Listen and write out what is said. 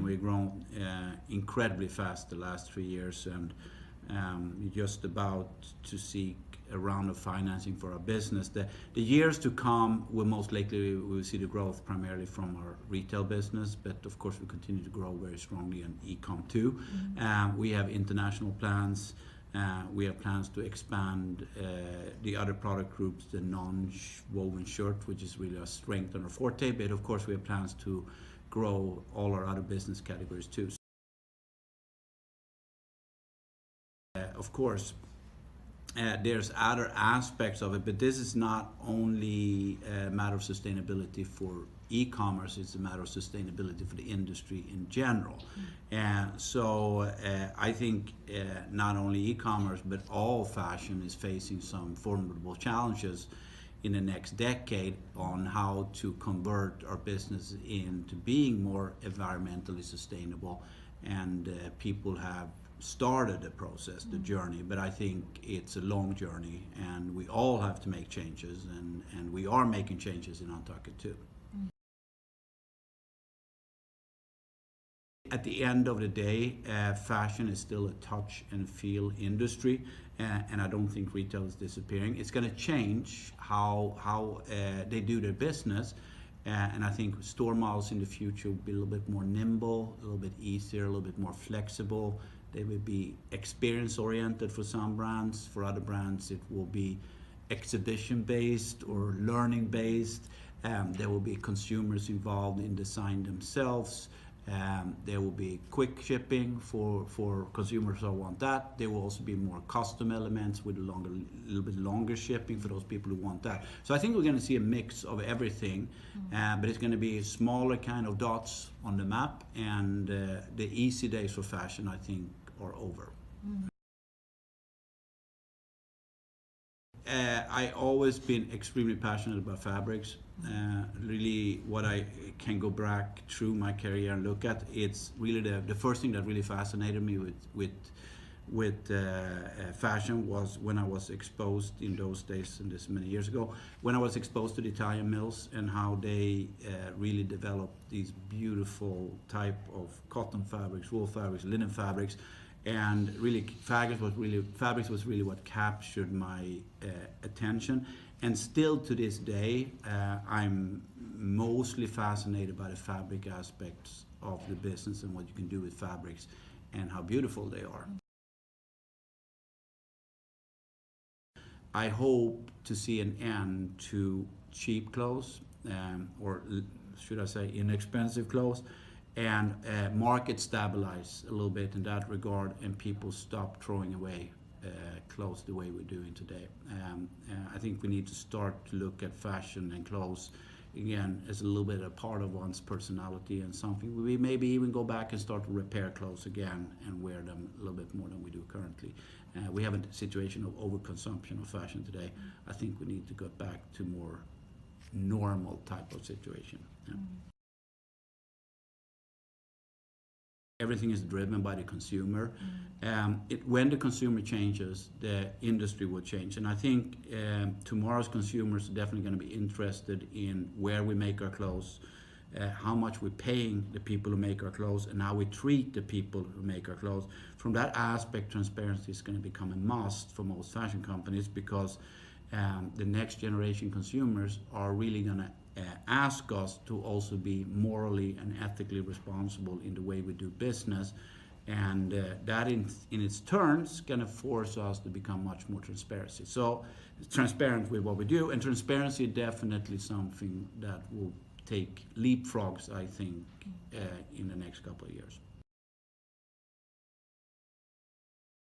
we've grown incredibly fast the last 3 years, and we're just about to seek a round of financing for our business. The years to come will most likely we will see the growth primarily from our retail business, but of course we continue to grow very strongly in e-com too. We have international plans. We have plans to expand the other product groups, the non-woven shirt, which is really our strength and our forte, but of course we have plans to grow all our other business categories too. Of course, there's other aspects of it, but this is not only a matter of sustainability for e-commerce, it's a matter of sustainability for the industry in general. So I think not only e-commerce, but all fashion is facing some formidable challenges in the next decade on how to convert our business into being more environmentally sustainable. And people have started the process, the journey, but I think it's a long journey, and we all have to make changes, and we are making changes in UNTUCKit too. At the end of the day, fashion is still a touch and feel industry, and I don't think retail is disappearing. It's going to change how they do their business, and I think store models in the future will be a little bit more nimble, a little bit easier, a little bit more flexible. They will be experience-oriented for some brands. For other brands, it will be exhibition-based or learning-based. There will be consumers involved in design themselves. There will be quick shipping for consumers who want that. There will also be more custom elements with a little bit longer shipping for those people who want that. So I think we're going to see a mix of everything, but it's going to be smaller kind of dots on the map, and the easy days for fashion, I think, are over. I always been extremely passionate about fabrics. Really, what I can go back through my career and look at, it's really the first thing that really fascinated me with fashion was when I was exposed in those days, and this many years ago, when I was exposed to the Italian mills and how they really developed these beautiful type of cotton fabrics, wool fabrics, linen fabrics. And really, fabrics was really what captured my attention. And still to this day, I'm mostly fascinated by the fabric aspects of the business and what you can do with fabrics and how beautiful they are. I hope to see an end to cheap clothes, or should I say inexpensive clothes, and market stabilize a little bit in that regard, and people stop throwing away clothes the way we're doing today. I think we need to start to look at fashion and clothes again as a little bit a part of one's personality, and something we maybe even go back and start to repair clothes again and wear them a little bit more than we do currently. We have a situation of overconsumption of fashion today. I think we need to go back to more normal type of situation. Yeah. Everything is driven by the consumer. When the consumer changes, the industry will change. And I think tomorrow's consumers are definitely going to be interested in where we make our clothes, how much we're paying the people who make our clothes, and how we treat the people who make our clothes. From that aspect, transparency is going to become a must for most fashion companies, because the next generation consumers are really going to ask us to also be morally and ethically responsible in the way we do business, and that in its turns going to force us to become much more transparent with what we do, and transparency definitely something that will take leapfrogs, I think, in the next couple of years.